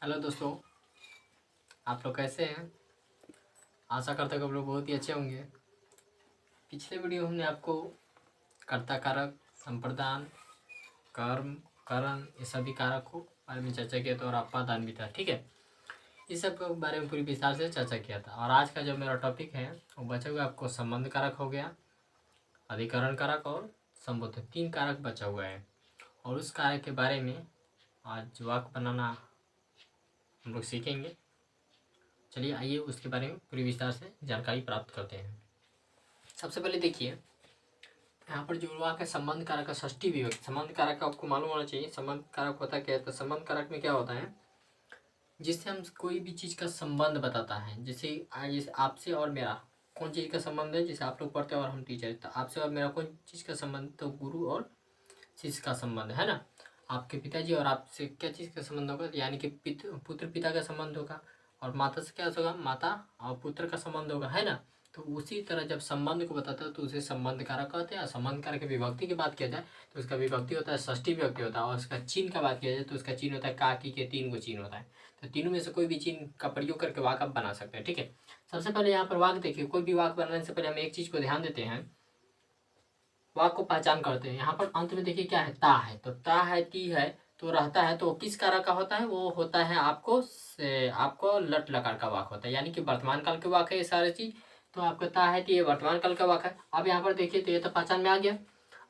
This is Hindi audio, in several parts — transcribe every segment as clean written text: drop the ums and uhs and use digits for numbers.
हेलो दोस्तों, आप लोग कैसे हैं? आशा करता हूँ कि आप लोग बहुत ही अच्छे होंगे। पिछले वीडियो हमने आपको कर्ता कारक, संप्रदान, कर्म, करण ये सभी कारक को बारे में चर्चा किया था और अपादान भी था। ठीक है, इस सब के बारे में पूरी विस्तार से चर्चा किया था। और आज का जो मेरा टॉपिक है वो बचा हुआ आपको संबंध कारक हो गया, अधिकरण कारक और संबोधन, 3 कारक बचा हुआ है। और उस कारक के बारे में आज वाक्य बनाना हम लोग सीखेंगे। चलिए आइए उसके बारे में पूरी विस्तार से जानकारी प्राप्त करते हैं। सबसे पहले देखिए, यहाँ पर जो वाक्य है संबंध कारक का षष्ठी विभक्ति। संबंध कारक का आपको मालूम होना चाहिए संबंध कारक होता क्या है। तो संबंध कारक में क्या होता है, जिससे हम कोई भी चीज़ का संबंध बताता है। जैसे आपसे और मेरा कौन चीज़ का संबंध है, जैसे आप लोग पढ़ते हैं और हम टीचर, तो आपसे और मेरा कौन चीज़ का संबंध, तो गुरु और शिष्य का संबंध है ना। आपके पिताजी और आपसे क्या चीज़ का संबंध होगा, यानी कि पुत्र पिता का संबंध होगा। और माता से क्या होगा, माता और पुत्र का संबंध होगा, है ना। तो उसी तरह जब संबंध को बताता है तो उसे संबंध कारक कहते हैं। संबंध कारक की विभक्ति की बात किया जाए तो उसका विभक्ति होता है षष्ठी विभक्ति होता है। और उसका चिन्ह का बात किया जाए तो उसका चिन्ह होता है काकी के 3 गो चिन्ह होता है। तो तीनों में से कोई भी चिन्ह का प्रयोग करके वाक्य आप बना सकते हैं। ठीक है, सबसे पहले यहाँ पर वाक्य देखिए, कोई भी वाक्य बनाने से पहले हम एक चीज़ को ध्यान देते हैं, वाक्य को पहचान करते हैं। यहाँ पर अंत में देखिए क्या है, ता है। तो ता है, ती है, तो रहता है, तो किस कारक का होता है, वो होता है आपको लट लकार का वाक्य होता है, यानी कि वर्तमान काल के वाक्य है ये सारी चीज। तो आपका ता है, ती है, वर्तमान काल का वाक्य है। अब यहाँ पर देखिए तो ये तो पहचान में आ गया।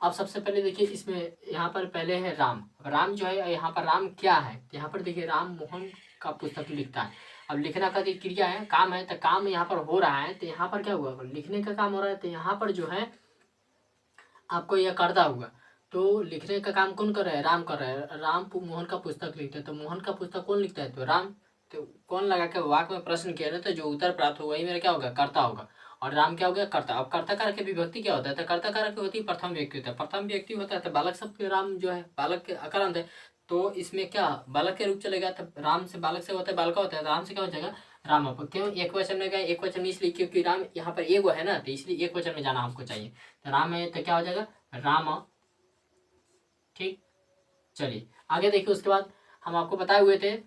अब सबसे पहले देखिए इसमें यहाँ पर पहले है राम। राम जो है, यहाँ पर राम क्या है, तो यहाँ पर देखिए राम मोहन का पुस्तक लिखता है। अब लिखना का क्रिया है, काम है, तो काम यहाँ पर हो रहा है। तो यहाँ पर क्या हुआ, लिखने का काम हो रहा है। तो यहाँ पर जो है आपको यह करता होगा। तो लिखने का काम कौन कर रहा है, राम कर रहा है। राम मोहन का पुस्तक लिखते हैं, तो मोहन का पुस्तक कौन लिखता है, तो राम। तो कौन लगा के वाक्य में प्रश्न किया ना, तो जो उत्तर प्राप्त होगा वही मेरा क्या होगा, कर्ता होगा। और राम क्या हो गया, कर्ता। अब कर्ता कारक की विभक्ति क्या होता है, तो कर्ता कारक की होती है प्रथम व्यक्ति होता है। प्रथम व्यक्ति होता है तो बालक शब्द के राम जो है, बालक के अकारांत है। तो इसमें क्या बालक के रूप चलेगा, तो राम से बालक से होता है बालका होता है, राम से क्या हो जाएगा, राम। अब क्यों एक वचन में गए, एक वचन में इसलिए क्योंकि राम यहाँ पर एगो है ना, तो इसलिए एक वचन में जाना हमको चाहिए। तो राम है तो क्या हो जाएगा, राम। ठीक, चलिए आगे देखिए। उसके बाद हम आपको बताए हुए थे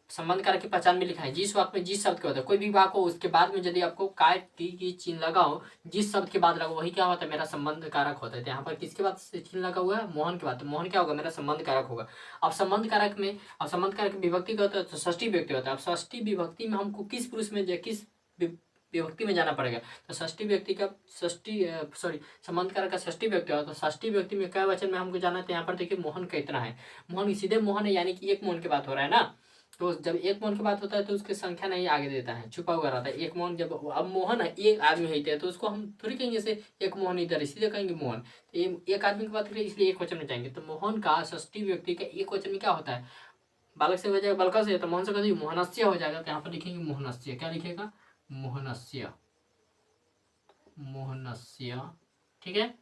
संबंध कारक की पहचान में लिखा है, जिस वाक्य में जिस शब्द के होता है, कोई भी वाक्य हो उसके बाद में यदि आपको काय की चिन्ह लगा हो, जिस शब्द के बाद लगा वही क्या होता है, मेरा संबंध कारक होता है। तो यहाँ पर किसके बाद से चिन्ह लगा हुआ है, मोहन के बाद, तो मोहन क्या होगा, मेरा संबंध कारक होगा। अब संबंध कारक में, अब संबंध कारक विभक्ति का होता है तो षष्ठी विभक्ति होता है। अब षष्ठी विभक्ति में हमको किस पुरुष में किस विभक्ति में जाना पड़ेगा, तो षष्ठी व्यक्ति का संबंध कारक का षष्ठी व्यक्ति होता है। तो षष्ठी व्यक्ति में क्या वचन में हमको जाना है, तो यहाँ पर देखिए मोहन कितना है, मोहन सीधे मोहन है, यानी कि एक मोहन की बात हो रहा है ना। तो जब एक मोहन की बात होता है तो उसकी संख्या नहीं आगे देता है, छुपा हुआ रहता है एक मोहन। जब अब मोहन है, एक आदमी है, तो उसको हम थोड़ी कहेंगे से एक मोहन इधर, इसलिए कहेंगे मोहन। तो एक आदमी की बात करें इसलिए एक वचन में जाएंगे। तो मोहन का षष्ठी व्यक्ति का एक वचन में क्या होता है, बालक से हो जाएगा, बालका से, तो मोहन से कहेंगे मोहनस्य हो जाएगा। तो यहाँ पर लिखेंगे मोहनस्य, क्या लिखेगा, मोहनस्य, मोहनस्य। ठीक है,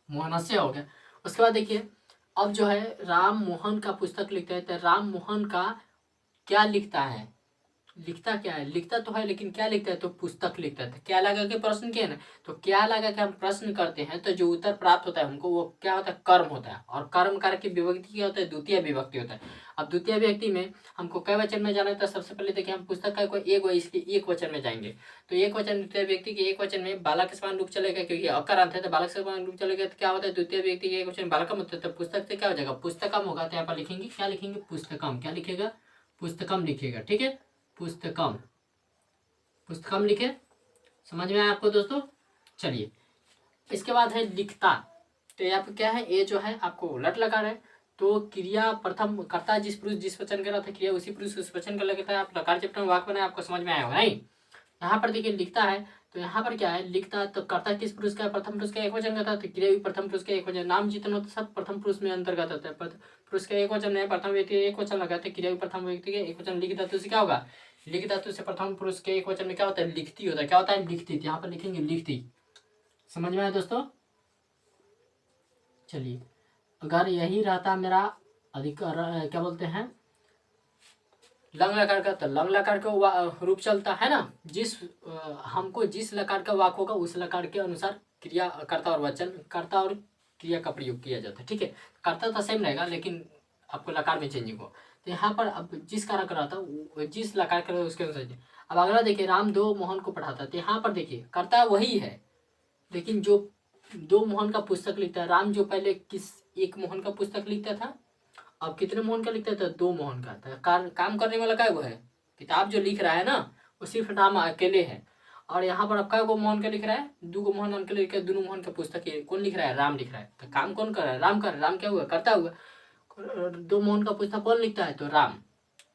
मोहनस्य हो गया। उसके बाद देखिए, अब जो है राम मोहन का पुस्तक लिखता है, तो राम मोहन का क्या लिखता है, लिखता क्या है, लिखता तो है लेकिन क्या लिखता है, तो पुस्तक लिखता है। तो क्या लगा के प्रश्न किया ना, तो क्या लगा के हम प्रश्न करते हैं तो जो उत्तर प्राप्त होता है हमको वो क्या होता है, कर्म होता है। और कर्म कारक की विभक्ति क्या होता है, द्वितीय विभक्ति होता है। अब द्वितीय व्यक्ति में हमको कई वचन में जाना है, तो सबसे पहले देखिए हम पुस्तक का कोई एक हो, इसलिए एक वचन में जाएंगे। तो एक वचन द्वितीय व्यक्ति के एक वचन में बालक के समान रूप चलेगा, क्योंकि अकारांत है तो बालक से समान रूप चलेगा। तो क्या होता है, द्वितीय व्यक्ति के एक वचन बालकम होता है, तो पुस्तक से क्या हो जाएगा, पुस्तकम होगा। तो यहाँ पर लिखेंगे, क्या लिखेंगे, पुस्तकम, क्या लिखेगा, पुस्तकम लिखेगा। ठीक है, पुस्तकम, पुस्तकम लिखे, समझ में आया आपको दोस्तों। चलिए इसके बाद है लिखता। तो यहाँ पे क्या है, ये जो है आपको लट लगा रहे, तो क्रिया प्रथम कर्ता जिस पुरुष जिस वचन कर रहा था, क्रिया उसी पुरुष उस वचन का लगता है। आप लकार चैप्टर में वाक्य बनाए, आपको समझ में आया होगा नहीं। यहाँ पर देखिए लिखता है, तो यहाँ पर क्या है, लिखता तो कर्ता किस पुरुष का, प्रथम पुरुष का एक वचन का था, तो क्रिया भी प्रथम पुरुष का एक वचन। नाम जितना होता सब प्रथम पुरुष में अंतर्गत होता है, पुरुष का एक वचन है, प्रथम व्यक्ति एक वचन लगाते, क्रिया भी प्रथम व्यक्ति के एक वचन। लिख धातु से क्या होगा, लिख धातु से प्रथम पुरुष के एक वचन में क्या होता है, लिखती होता है। क्या होता है, लिखती। यहाँ पर लिखेंगे लिखती, समझ में आया दोस्तों। चलिए अगर यही रहता मेरा अधिकार, क्या बोलते हैं, लंग लकार का, तो लंग लकार का रूप चलता है ना। हमको जिस लकार का वाक होगा उस लकार के अनुसार क्रिया कर्ता और वचन, कर्ता और क्रिया का प्रयोग किया जाता है। ठीक है, कर्ता तो सेम रहेगा लेकिन आपको लकार में चेंजिंग हो। तो यहाँ पर अब जिस कारक रहा था जिस लकार कर उसके अनुसार। अब अगला देखिए, राम 2 मोहन को पढ़ाता। तो यहाँ पर देखिए करता वही है, लेकिन जो 2 मोहन का पुस्तक लिखता है, राम जो पहले किस 1 मोहन का पुस्तक लिखता था, अब कितने मोहन का लिखता था, 2 मोहन का। था काम करने वाला क्या वो है, किताब जो लिख रहा है ना वो सिर्फ राम अकेले है। और यहाँ पर अब क्या मोहन का लिख रहा है, 2 मोहन के लिख रहा है, दोनों मोहन का पुस्तक कौन लिख रहा है, राम लिख रहा है। तो काम कौन कर रहा है, राम कर रहा है। राम क्या हुआ, करता हुआ। 2 मोहन का पुस्तक कौन लिखता है, तो राम।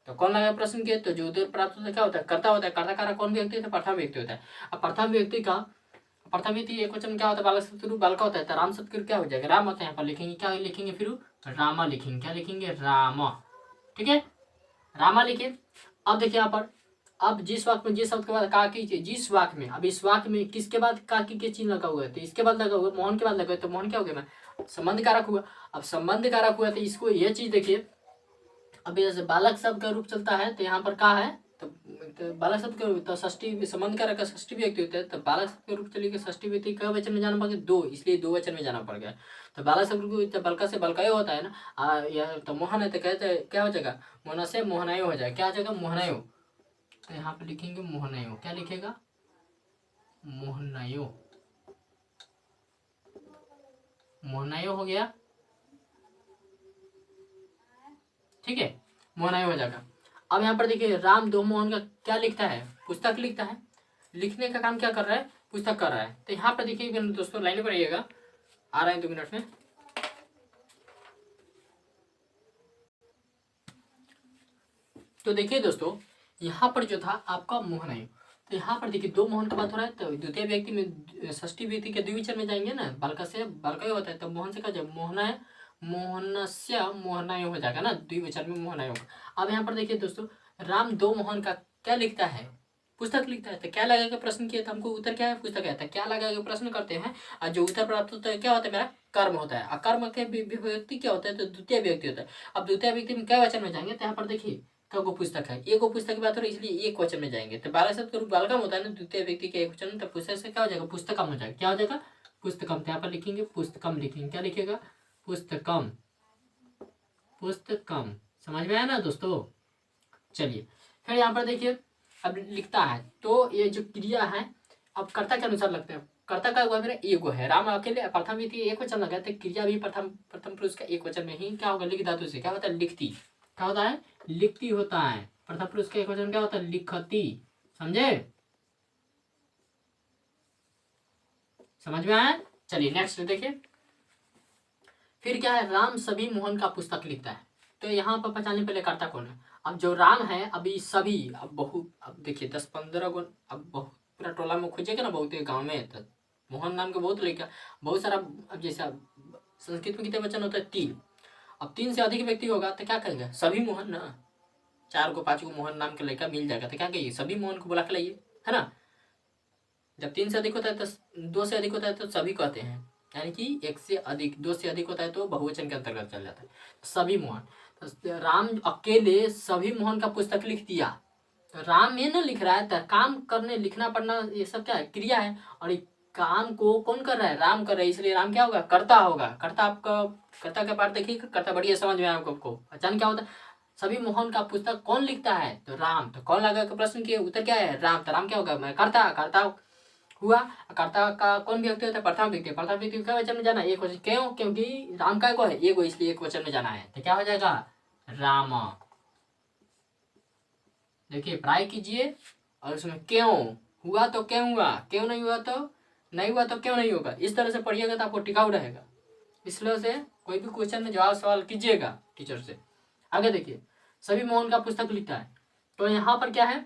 तो कौन लगा प्रश्न के, तो जो उत्तर प्राप्त होता है क्या होता है, कर्ता होता है। कर्ता कारक कौन व्यक्ति है, तो प्रथम व्यक्ति होता है। अब प्रथम व्यक्ति का प्रथम व्यक्ति एक वचन क्या होता है, बालक शब्द बालका होता है। तो राम शब्द क्या हो जाएगा, राम होता है। यहाँ पर लिखेंगे क्या लिखेंगे, फिर रामा लिखेंगे। क्या लिखेंगे, रामा। ठीक है, रामा लिखे। अब देखिए यहाँ पर, अब जिस वाक्य में जिस शब्द के बाद काकी, जिस वाक्य में, अब इस वाक्य में किसके बाद काकी के चिन्ह लगा हुआ है, तो इसके बाद लगा हुआ, मोहन के बाद लगा हुआ, तो मोहन क्या हो गया, मैं संबंध कारक हुआ। अब संबंध कारक हुआ तो इसको यह चीज देखिए, अब जैसे बालक शब्द का रूप चलता है तो यहाँ पर क्या है, तो बालक शब्द का रूप, तो षष्ठी संबंध कारक का षष्ठी व्यक्ति होता है। तो बालक शब्द का रूप चलिए षष्ठी व्यक्ति का वचन में जाना पड़ गया, 2, इसलिए 2 वचन में जाना पड़ गया। तो बालक शब्द को तो बलका से बलकायो होता है ना, यह तो मोहन है, तो कहते हैं क्या हो जाएगा, मोहना से मोहनायो हो जाएगा। क्या हो जाएगा, मोहनायो। तो यहाँ पे लिखेंगे मोहनायो। क्या लिखेगा, मोहनायो। मोहनायो हो गया, ठीक है, मोहनायो हो जाएगा। अब यहाँ पर देखिए, राम 2 मोहन का क्या लिखता है, पुस्तक लिखता है। लिखने का काम क्या कर रहा है, पुस्तक कर रहा है। तो यहाँ पर देखिए दोस्तों, लाइन पर आइएगा, आ रहे हैं 2 मिनट में। तो देखिए दोस्तों, यहाँ पर जो था आपका मोहनायो, तो यहाँ पर देखिए 2 मोहन का बात हो रहा है। तो द्वितीय व्यक्ति में षष्ठी व्यक्ति के द्विवचन में जाएंगे ना, बालका से बालका होता है, तो मोहन से क्या जाए, मोहना है, मोहनस्य मोहनायो हो जाएगा ना, द्विवचन में मोहनायो। अब यहाँ पर देखिए दोस्तों, राम 2 मोहन का क्या लिखता है, पुस्तक लिखता है। तो क्या लगाकर प्रश्न किया था हमको, उत्तर क्या है, पुस्तक है। तो क्या लगाकर प्रश्न करते हैं, और जो उत्तर प्राप्त होता है क्या होता है, मेरा कर्म होता है। अकर्म के व्यक्ति क्या होता है, तो द्वितीय व्यक्ति होता है। अब द्वितीय व्यक्ति में क्या वचन में जाएंगे, तो यहाँ पर देखिए को पुस्तक है, एक पुस्तक की बात हो रही है, इसलिए एक वचन में जाएंगे। तो बालक शब्द का रूप बालकम होता है ना, द्वितीय व्यक्ति के एक वचन, तो पुस्तक से क्या हो जाएगा, पुस्तकम हो जाएगा। क्या हो जाएगा, पुस्तकम। तो यहाँ पर लिखेंगे पुस्तकम लिखेंगे। क्या लिखेगा, पुस्तकम, पुस्तकम। समझ में आया ना दोस्तों। चलिए फिर यहाँ पर देखिए, अब लिखता है, तो ये जो क्रिया है अब कर्ता के अनुसार लगता है। कर्ता का हुआ मेरा एगो है, राम अकेले प्रथम व्यक्ति एक वचन लगा, तो क्रिया भी प्रथम पुरुष का एक वचन में ही क्या होगा, लिख धातु से क्या होता है, लिखती। क्या होता है, लिखती होता है। प्रथम पुरुष का एक वचन क्या होता है, लिखती। समझे, समझ में आया। चलिए नेक्स्ट देखिए, फिर क्या है, राम सभी मोहन का पुस्तक लिखता है। तो यहाँ पर पहचानने पहले कर्ता कौन है। अब जो राम है, अभी सभी, अब बहुत, अब देखिए 10-15 गुण, अब बहुत पूरा टोला में खोजेगा ना, बहुत गाँव में, तो मोहन नाम के बहुत लड़का, बहुत सारा। अब जैसे संस्कृत में कितने वचन होता है, 3। अब 3 से अधिक व्यक्ति होगा तो क्या कहेंगे, सभी मोहन ना, 4 को 5 को मोहन नाम के लड़का मिल जाएगा, तो क्या कहिए, सभी मोहन को बुला के लाइए, है ना। जब 3 से अधिक होता है तो 2 से अधिक होता है तो सभी कहते हैं, यानी कि 1 से अधिक, 2 से अधिक होता है तो बहुवचन के अंतर्गत चल जाता है, सभी मोहन। तो राम अकेले सभी मोहन का पुस्तक लिख दिया। तो राम में ना लिख रहा है, तो काम करने, लिखना पढ़ना ये सब क्या है, क्रिया है। और ये काम को कौन कर रहा है, राम कर रहा है, इसलिए राम क्या होगा, कर्ता होगा। कर्ता आपका, कर्ता का पार्ट देखिए, कर्ता बढ़िया समझ में आया आपको। अचानक क्या होता है, सभी मोहन का पुस्तक कौन लिखता है, तो राम। तो कौन लगा के प्रश्न किए, उत्तर क्या है, राम। तो राम क्या होगा, मैं कर्ता, कर्ता हुआ। कर्ता का कौन व्यक्ति होता है, प्रथम व्यक्ति। प्रथम व्यक्ति क्या वचन में जाना, एक वचन। क्यों, क्योंकि राम का को है एगो, इसलिए एक वचन में जाना है। तो क्या हो जाएगा, राम। देखिए प्राय कीजिए, और उसमें क्यों हुआ तो क्यों हुआ, क्यों नहीं हुआ तो नहीं हुआ, तो क्यों नहीं होगा। इस तरह से पढ़िएगा तो आपको टिकाऊ रहेगा। इसलिए से कोई भी क्वेश्चन में जवाब सवाल कीजिएगा टीचर से। आगे देखिए, सभी मोहन का पुस्तक लिखता है। तो यहाँ पर क्या है,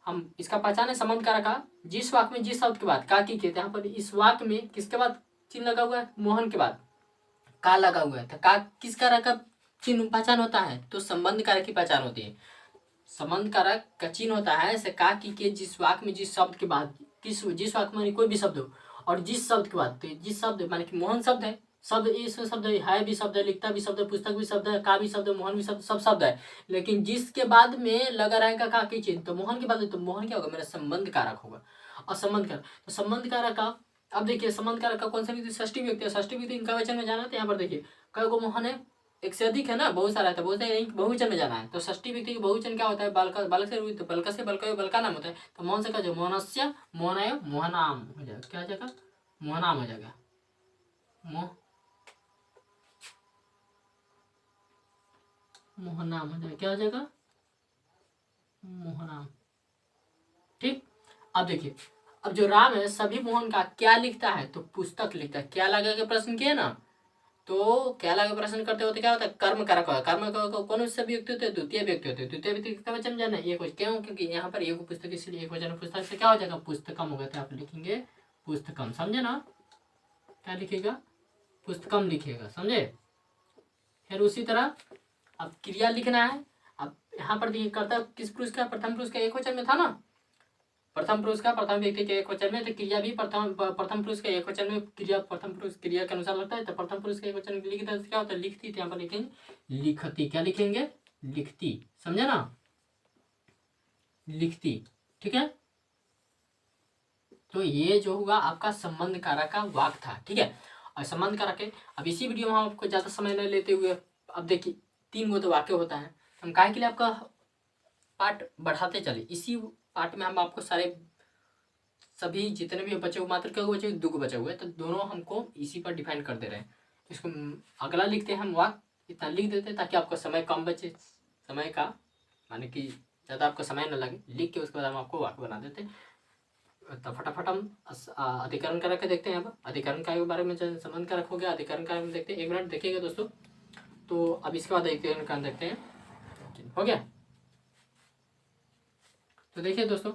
हम इसका पहचान है, संबंध कारक का, जिस वाक्य में जिस शब्द के बाद का की कहते हैं। यहाँ पर इस वाक्य में किसके बाद चिन्ह लगा हुआ है, मोहन के बाद का लगा हुआ है। तो का किस कारक का चिन्ह पहचान होता है, तो संबंध कारक की पहचान होती है। संबंध कारक का चिन्ह होता है से का की के जिस वाक्य में जिस शब्द के बाद, जिस वाक्य में कोई भी शब्द हो, और जिस शब्द के बाद, तो जिस शब्द माने कि मोहन शब्द है, शब्द इस शब्द है भी शब्द है, लिखता भी शब्द है, पुस्तक भी शब्द है, का भी शब्द है, मोहन भी शब्द, सब शब्द है। लेकिन जिसके बाद में लगा रहेगा का की चिन्ह, तो मोहन के बाद, तो मोहन क्या होगा, मेरा संबंध कारक होगा। और संबंध कारक, तो संबंध कारक का, अब देखिए संबंध कारक का कौन सा व्यक्ति, षष्ठी व्यक्ति है। षष्ठी व्यक्ति इनका वचन में जाना, तो यहाँ पर देखिए कई गो मोहन है, एक से अधिक है ना, बहुत सारा है, तो बहुत सारे बहुवचन में जाना है। तो षष्ठी व्यक्ति के बहुवचन क्या होता है, बालक बालक से तो बलक से बलकयो बलका नाम होता है। तो मौन से का जो मोहनस्य मोहनयो मोहनाम हो जाएगा, क्या हो जाएगा, मोहनाम हो जाएगा, मोहनाम हो जाएगा, क्या हो जाएगा, मोहनाम। ठीक, अब देखिए, अब जो राम है सभी मोहन का क्या लिखता है, तो पुस्तक लिखता है। क्या लगा के प्रश्न किया ना, तो क्या लगा प्रश्न करते होते क्या होता है, कर्म कारक होगा। कर्म कारक कौन से व्यक्ति होते हैं, द्वितीय व्यक्ति होते हैं। द्वितीय व्यक्ति का वचन जाना है एक वचन, क्यों, क्योंकि यहाँ पर एक पुस्तक, इसलिए एक वचन पुस्तक से क्या हो जाएगा, पुस्तकम हो गया। तो आप लिखेंगे पुस्तकम, समझे ना, क्या लिखेगा, पुस्तकम लिखिएगा, समझे। फिर उसी तरह अब क्रिया लिखना है। अब यहाँ पर देखिए कर्ता किस पुरुष का, प्रथम पुरुष का एक वचन में था ना, प्रथम पुरुष का प्रथम व्यक्ति के एक वचन में, तो क्रिया भी प्रथम पुरुष के एक वचन में, क्रिया प्रथम पुरुष क्रिया के अनुसार लगता है। तो प्रथम पुरुष के एक वचन में लिखता है, क्या होता है, लिखती। तो यहाँ पर लिखेंगे लिखती, क्या लिखेंगे, लिखती, समझे ना, लिखती, ठीक है। तो ये जो होगा आपका संबंध कारक का वाक्य था, ठीक है। और संबंध कारक है, अब इसी वीडियो में हम आपको ज्यादा समय नहीं लेते हुए, अब देखिए 3 गो तो वाक्य होता है, हम काहे के लिए आपका पार्ट बढ़ाते चले। इसी पार्ट में हम आपको सारे सभी जितने भी बचे हुए, मात्र क्या बचे हुए, 2 बचे हुए, तो दोनों हमको इसी पर डिफाइन कर दे रहे हैं। इसको अगला लिखते हैं हम वाक्य, इतना लिख देते हैं ताकि आपका समय कम बचे, समय का माने कि ज़्यादा आपका समय न लगे। लिख के उसके बाद हम आपको वाक्य बना देते हैं। तो फटाफट हम अधिकरण कारक देखते हैं। अब अधिकरण कारक के बारे में संबंध कारक हो गया, अधिकरण कारक में देखते हैं। 1 मिनट देखिएगा दोस्तों। तो अब इसके बाद अधिकरण कारक देखते हैं, हो गया। तो देखिए दोस्तों,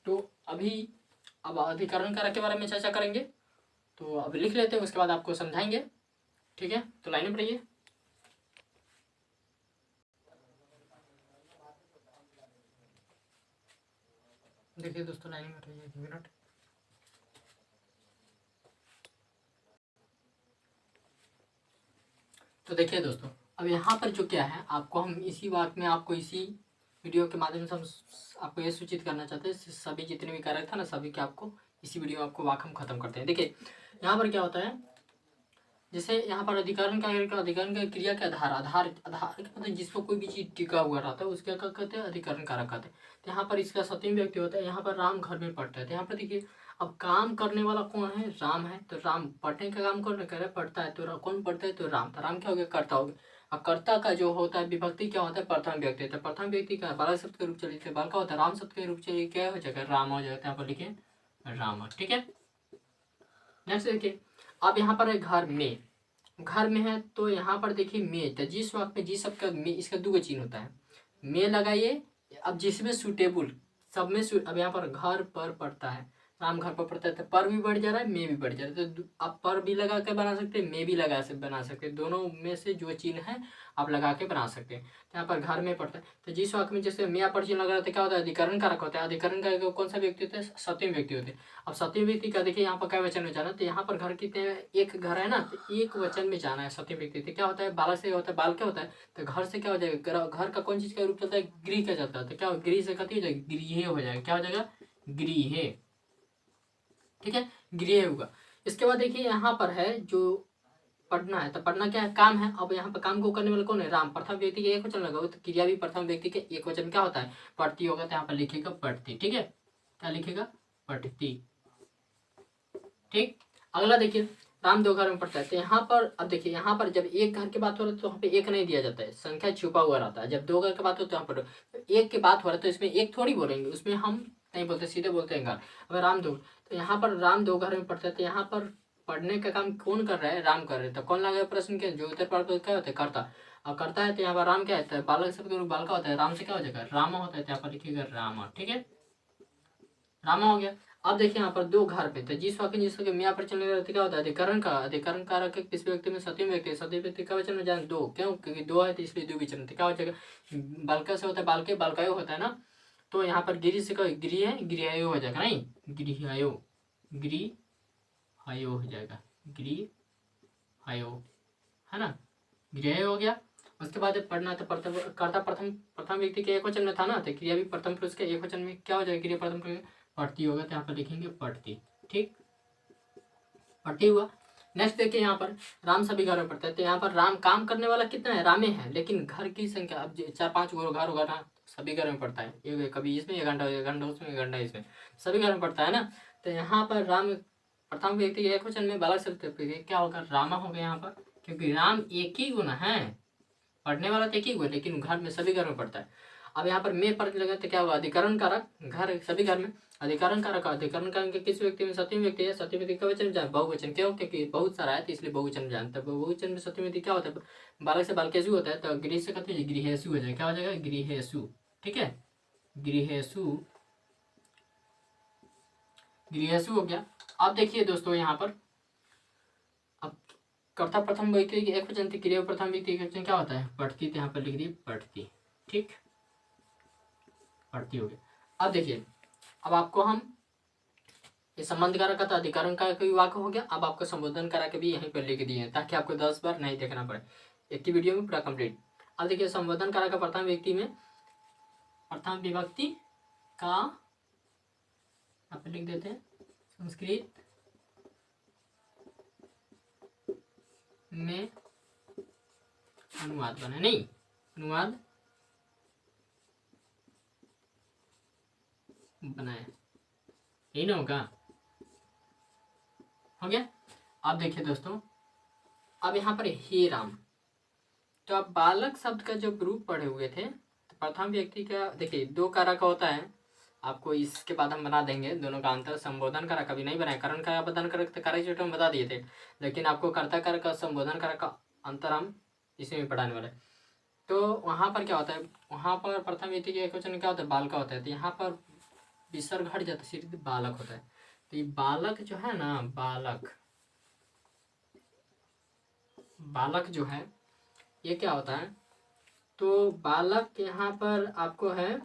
तो अभी अब अधिकरण कारक के बारे में चर्चा करेंगे, तो अब लिख लेते हैं, उसके बाद आपको समझाएंगे, ठीक है। तो लाइन में रहिए। देखिए दोस्तों, लाइन में रहिए 1 मिनट। तो देखिए दोस्तों, अब यहाँ पर जो क्या है, आपको हम इसी वाक्य में, आपको इसी वीडियो के माध्यम से हम आपको ये सूचित करना चाहते हैं, सभी जितने भी कारक था ना, सभी के आपको इसी वीडियो में आपको वाक्य हम खत्म करते हैं। देखिए यहाँ पर क्या होता है, जैसे यहाँ पर अधिकरण का क्रिया के आधार आधार आधार मतलब जिस पर कोई भी चीज टिका हुआ रहता है उसके क्या कहते हैं, अधिकरण कारक कहते हैं। तो यहाँ पर इसका सत्यम व्यक्ति होता है। यहाँ पर राम घर में पढ़ता है, तो यहाँ पर देखिए अब काम करने वाला कौन है, राम है। तो राम पढ़ने का काम कौन कर रहा है, पढ़ता है। तो कौन पढ़ता है, तो राम। तो राम क्या हो गया, कर्ता हो गया। और कर्ता का जो होता है विभक्ति क्या होता है, प्रथम व्यक्ति। तो प्रथम व्यक्ति का बालक शब्द के रूप चलिए, बाल का होता है, राम शब्द के रूप चलिए, क्या हो जाएगा, राम हो जाएगा। यहाँ पर लिखे राम, ठीक है। नेक्स्ट देखिए, अब यहाँ पर है घर में, घर में है, तो यहाँ पर देखिए में, तो जिस वक्त में जिस सबका में, इसका 2 चिन्ह होता है, में लगाइए। अब जिसमें सूटेबल, सब में अब यहाँ पर घर पर पड़ता है, राम घर पर पड़ता है, तो पर भी बढ़ जा रहा है, में भी बढ़ जा रहा है। तो आप पर भी लगा के बना सकते हैं, में भी लगा से बना सकते हैं, दोनों में से जो चिन्ह है आप लगा के बना सकते हैं। तो यहाँ पर घर में पड़ता है, तो जिस वाक्य में जैसे में पर चिन्ह लगा रहता है, क्या होता है, अधिकरण कारक होता है। अधिकरण कारक कौन सा व्यक्ति होता है, सत्यम व्यक्ति होते हैं। अब सत्यम व्यक्ति का देखिए यहाँ पर क्या वचन में जाना, तो यहाँ पर घर कितने, एक घर है ना, तो एक वचन में जाना है सत्यम व्यक्ति। तो क्या होता है, बालक से होता है, बाल क्या होता है, तो घर से क्या हो जाएगा, घर का कौन चीज का रूप चलता है, गृह का चलता है। तो क्या गृह से कथी हो जाएगा, गृह हो जाएगा, क्या हो जाएगा, गृह, ठीक है, गृह होगा। इसके बाद देखिए यहाँ पर है जो पढ़ना है, तो पढ़ना क्या है, काम है। अब यहाँ पर काम को करने वाला कौन है, राम। प्रथम व्यक्ति के एक वचन लगा, तो क्रिया भी प्रथम व्यक्ति के एक वचन में क्या होता है, पढ़ती होगा। तो यहाँ पर लिखेगा पढ़ती, ठीक है, क्या लिखेगा, पढ़ती, ठीक। अगला देखिए, राम 2 घर में पढ़ता है, तो यहाँ पर अब देखिए, यहाँ पर जब एक घर की बात हो रही है तो यहाँ पे एक नहीं दिया जाता है, संख्या छुपा हुआ रहता है। जब 2 घर की बात हो तो यहाँ पर एक की बात हो रहा है, तो इसमें एक थोड़ी बोलेंगे, उसमें हम नहीं बोलते, सीधे बोलते हैं घर। अब राम 2, तो यहाँ पर राम 2 घर में पढ़ता है, तो यहाँ पर पढ़ने का काम कौन कर रहा है, राम कर रहे हैं। तो कौन लगा प्रश्न के, जो उत्तर पढ़ क्या होता है, करता। अब करता है, तो यहाँ पर राम क्या है, बालक शब्द बाल का होता है, राम से क्या हो जाएगा, रामा होता है। तो यहाँ पर लिखिएगा रामा, ठीक है, रामा हो गया। अब देखिए यहाँ पर 2 घर पे, तो जिस वाक्य जिसके मियाँ पर चलने रहते क्या होता है, अधिकरण का, अधिकरण कारक किस व्यक्ति में, सत्यम व्यक्ति। सत्यम व्यक्ति का वचन में जान 2, क्यों, क्योंकि 2 है तो इसलिए 2 वचन। तो क्या हो जाएगा, बालका से होता है, बालके बालकायो होता है ना, तो यहाँ पर गिरी से गृह है, गृहयो हो जाएगा, नहीं गृहयो, गृहयो हो जाएगा, गृहयो, है ना, गृहयो हो गया। उसके बाद पढ़ना, तो कर्ता प्रथम व्यक्ति के एक वचन में था ना, तो क्रिया भी प्रथम पुरुष के एक वचन में क्या हो जाएगा, क्रिया प्रथम पुरुष पढ़ती होगा। तो यहाँ पर लिखेंगे पढ़ती, ठीक, पढ़ती हुआ। नेक्स्ट देखिए यहाँ पर राम सभी घरों में पड़ता है। तो यहाँ पर राम काम करने वाला कितना है, रामे है, लेकिन घर की संख्या अब 4-5 घर होगा ना, सभी घर में पड़ता है। ये कभी इसमें 1 घंटा उसमें 1 घंटा इसमें, सभी घर में पड़ता है ना। तो यहाँ पर राम प्रथम व्यक्ति एक वचन में बालक शब्द क्या होगा, रामा हो गया यहाँ पर, क्योंकि राम एक ही गुना है, पढ़ने वाला तो एक ही हुआ, लेकिन घर में सभी घर में पड़ता है। अब यहाँ पर मैं पढ़ने लगा तो क्या होगा, अधिकरण कारक, घर सभी घर में, अधिकरण कारक, अधिकरण कारक किस व्यक्ति में, सत्यम व्यक्ति है, सत्यम व्यक्ति का वचन जाए बहुवचन, क्यों, क्योंकि बहुत सारा है तो इसलिए बहुवचन में जानता है। बहुवचन में सत्यम व्यक्ति क्या होता है, बालक से बालकेशु होता है, तो गृह से कहते हैं गृहेशु हो जाएगा, क्या हो जाएगा, गृहेशु। ठीक है, गृहेशु, गृहेशु हो गया। अब देखिए दोस्तों यहाँ पर अब कर्ता प्रथम व्यक्ति की एक वचन थी, क्रिया प्रथम व्यक्ति का वचन क्या होता है, पढ़ती, तो यहाँ पर लिख दी पढ़ती। ठीक, पढ़ती हो गया। अब देखिए अब आपको हम ये संबंध कारक था, अधिकरण कारक भी वाक्य हो गया। अब आपको संबोधन कारक भी यहीं पर लिख दिए हैं ताकि आपको 10 बार नहीं देखना पड़े, एक ही वीडियो में पूरा कंप्लीट। अब देखिए संबोधन कारक प्रथम व्यक्ति में प्रथम विभक्ति का आप लिख देते हैं संस्कृत में अनुवाद बना, नहीं अनुवाद बनाया, यही ना होगा, हो गया। अब देखिए दोस्तों अब यहाँ पर हे राम, तो आप बालक शब्द का जो ग्रुप पढ़े हुए थे, तो प्रथम व्यक्ति का देखिए 2 कारक होता है, आपको इसके बाद हम बना देंगे दोनों का अंतर। संबोधन कारक कभी नहीं बनाया, करण कारक बदन कारक कारक चोट में बता दिए थे, लेकिन आपको कर्ता कारक का संबोधन कारक का अंतर हम इसमें पढ़ाने वाले। तो वहाँ पर क्या होता है, वहाँ पर प्रथम व्यक्ति के एक वचन क्या होता है, बाल का होता है, तो यहाँ पर विसर्ग हट जाता है, सिर्फ बालक होता है। तो ये बालक जो है ना, बालक, बालक जो है ये क्या होता है, तो बालक यहाँ पर आपको है,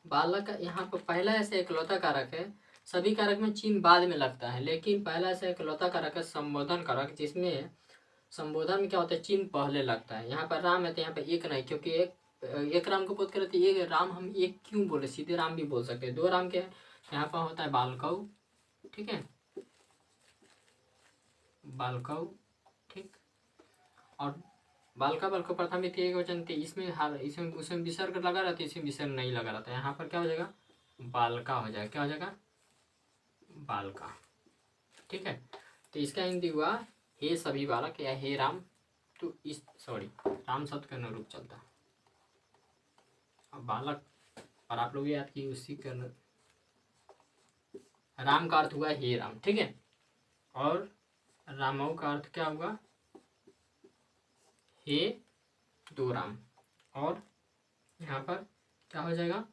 बालक यहाँ पर पहला ऐसे इकलौता कारक है, सभी कारक में चिन्ह बाद में लगता है, लेकिन पहला ऐसा इकलौता कारक है संबोधन कारक, जिसमें संबोधन में क्या होता है, चिन्ह पहले लगता है। यहाँ पर राम है तो यहाँ पर एक नहीं, क्योंकि एक राम को बोध करे तो एक राम हम एक क्यों बोले, सीधे राम भी बोल सकते हैं, 2 राम के यहाँ पर होता है बालकौ। ठीक है, बालकौ। ठीक, और बालका बल को प्रथम व्यक्ति एक वचन थे, इसमें इसमें उसमें विसर्ग लगा रहता है, इसमें विसर्ग नहीं लगा रहता है। यहाँ पर क्या हो जाएगा, बालका हो जाएगा, क्या हो जाएगा, बालका। ठीक है, तो इसका हिंदी हुआ हे सभी बालक या हे राम, तो इस सॉरी राम शब्द का अनुरूप चलता है। अब बालक और आप लोग याद किए उसी का राम का अर्थ हुआ हे राम। ठीक है, और रामऊ का अर्थ क्या हुआ, हे 2 राम, और यहाँ पर क्या हो जाएगा,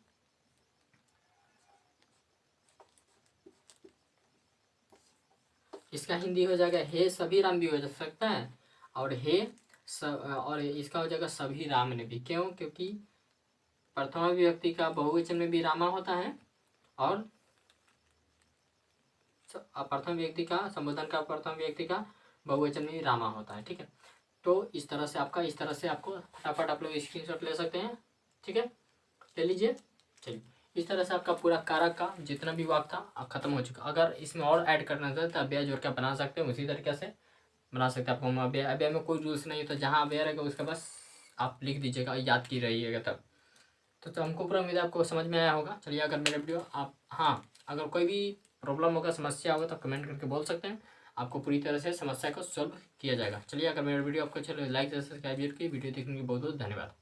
इसका हिंदी हो जाएगा हे सभी राम भी हो जा सकता है, और हे और इसका हो जाएगा सभी राम ने भी, क्यों, क्योंकि प्रथमा विभक्ति का बहुवचन में भी रामा होता है, और प्रथम व्यक्ति का संबोधन का प्रथम व्यक्ति का बहुवचन में भी रामा होता है। ठीक है, तो इस तरह से आपको फटाफट आप लोग स्क्रीनशॉट ले सकते हैं। ठीक है, ले लीजिए। चलिए, इस तरह से आपका पूरा कारक का जितना भी वाक था खत्म हो चुका। अगर इसमें और ऐड करना था तो अव्यय जोड़ के बना सकते हैं, उसी तरीके से बना सकते हैं। आपको अव्यय में कोई रूल्स नहीं होता, जहाँ अव्यय रहेगा उसका बस आप लिख दीजिएगा, याद की रहिएगा तब। तो हमको पूरा उम्मीद है आपको समझ में आया होगा। चलिए, अगर मेरा वीडियो आप अगर कोई भी प्रॉब्लम होगा, समस्या होगा तो कमेंट करके बोल सकते हैं, आपको पूरी तरह से समस्या को सॉल्व किया जाएगा। चलिए, अगर मेरा वीडियो आपको अच्छा लगे लाइक सब्सक्राइब की वीडियो देखने के बहुत बहुत धन्यवाद।